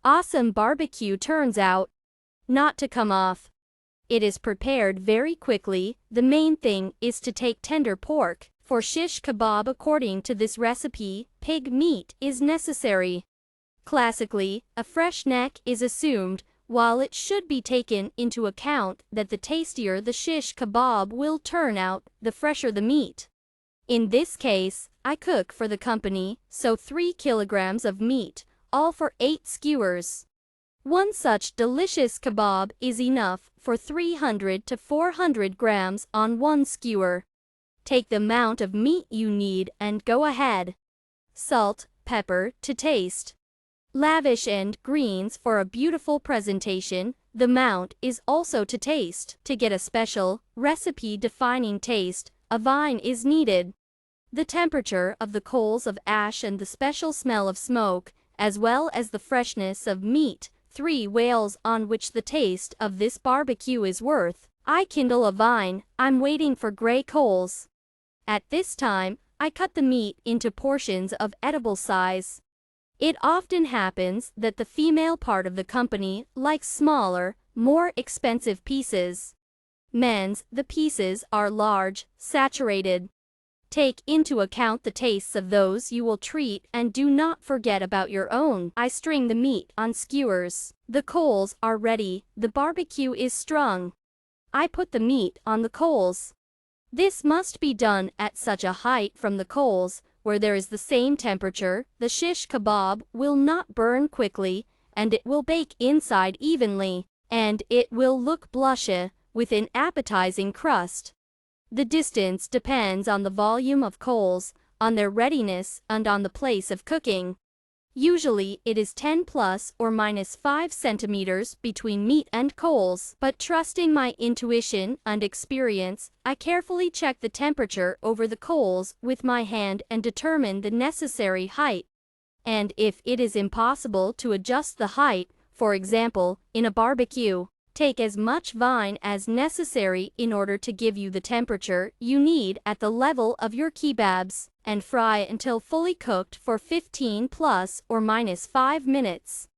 Awesome barbecue turns out not to come off. It is prepared very quickly. The main thing is to take tender pork. For shish kebab, according to this recipe, pig meat is necessary. Classically, a fresh neck is assumed, while it should be taken into account that the tastier the shish kebab will turn out, the fresher the meat. In this case, I cook for the company, so 3 kilograms of meat, all for 8 skewers. One such delicious kebab is enough for 300 to 400 grams on one skewer. Take the amount of meat you need and go ahead. Salt, pepper to taste. Lavish and greens for a beautiful presentation. The amount is also to taste. To get a special, recipe-defining taste, a vine is needed. The temperature of the coals of ash and the special smell of smoke, as well as the freshness of meat, 3 whales on which the taste of this barbecue is worth. I kindle a vine. I'm waiting for gray coals. At this time, I cut the meat into portions of edible size. It often happens that the female part of the company likes smaller, more expensive pieces. Men's, the pieces are large, saturated. Take into account the tastes of those you will treat and do not forget about your own. I string the meat on skewers. The coals are ready. The barbecue is strung. I put the meat on the coals. This must be done at such a height from the coals, where there is the same temperature. The shish kebab will not burn quickly, and it will bake inside evenly, and it will look blushy, with an appetizing crust. The distance depends on the volume of coals, on their readiness, and on the place of cooking. Usually it is 10 plus or minus 5 centimeters between meat and coals, but trusting my intuition and experience, I carefully check the temperature over the coals with my hand and determine the necessary height. And if it is impossible to adjust the height, for example, in a barbecue, take as much vine as necessary in order to give you the temperature you need at the level of your kebabs, and fry until fully cooked for 15 plus or minus 5 minutes.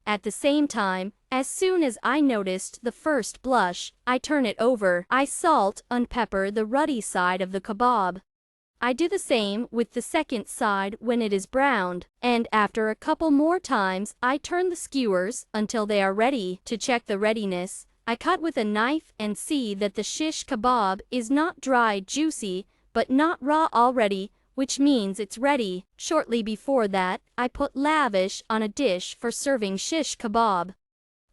At the same time, as soon as I noticed the first blush, I turn it over. I salt and pepper the ruddy side of the kebab. I do the same with the second side when it is browned, and after a couple more times I turn the skewers until they are ready. To check the readiness, I cut with a knife and see that the shish kebab is not dry juicy, but not raw already, which means it's ready. Shortly before that, I put lavish on a dish for serving shish kebab.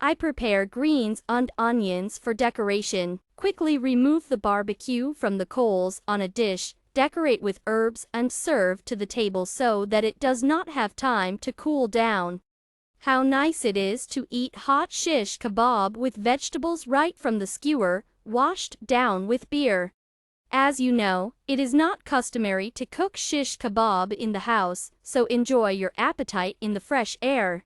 I prepare greens and onions for decoration. Quickly remove the barbecue from the coals on a dish. Decorate with herbs and serve to the table so that it does not have time to cool down. How nice it is to eat hot shish kebab with vegetables right from the skewer, washed down with beer. As you know, it is not customary to cook shish kebab in the house, so enjoy your appetite in the fresh air.